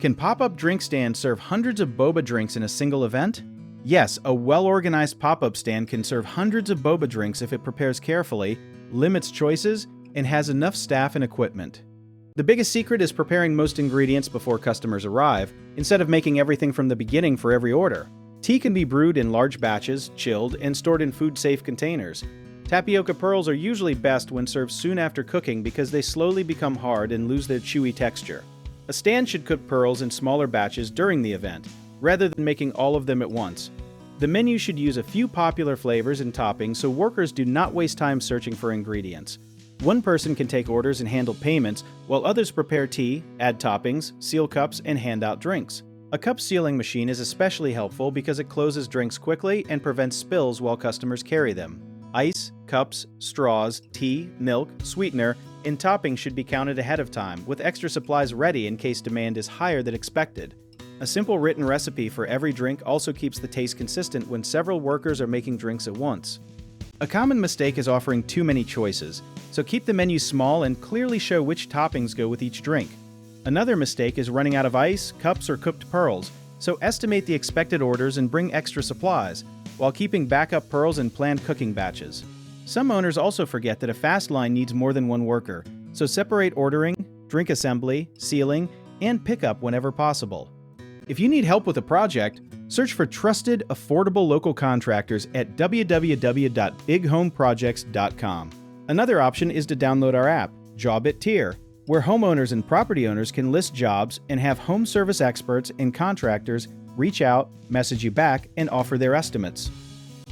Can pop-up drink stands serve hundreds of boba drinks in a single event? Yes, a well-organized pop-up stand can serve hundreds of boba drinks if it prepares carefully, limits choices, and has enough staff and equipment. The biggest secret is preparing most ingredients before customers arrive, instead of making everything from the beginning for every order. Tea can be brewed in large batches, chilled, and stored in food-safe containers. Tapioca pearls are usually best when served soon after cooking because they slowly become hard and lose their chewy texture. A stand should cook pearls in smaller batches during the event, rather than making all of them at once. The menu should use a few popular flavors and toppings so workers do not waste time searching for ingredients. One person can take orders and handle payments, while others prepare tea, add toppings, seal cups, and hand out drinks. A cup sealing machine is especially helpful because it closes drinks quickly and prevents spills while customers carry them. Ice, cups, straws, tea, milk, sweetener, and toppings should be counted ahead of time, with extra supplies ready in case demand is higher than expected. A simple written recipe for every drink also keeps the taste consistent when several workers are making drinks at once. A common mistake is offering too many choices, so keep the menu small and clearly show which toppings go with each drink. Another mistake is running out of ice, cups, or cooked pearls, so estimate the expected orders and bring extra supplies, while keeping backup pearls in planned cooking batches. Some owners also forget that a fast line needs more than one worker, so separate ordering, drink assembly, sealing, and pickup whenever possible. If you need help with a project, search for trusted, affordable local contractors at www.bighomeprojects.com. Another option is to download our app, Job It Tier, where homeowners and property owners can list jobs and have home service experts and contractors reach out, message you back, and offer their estimates.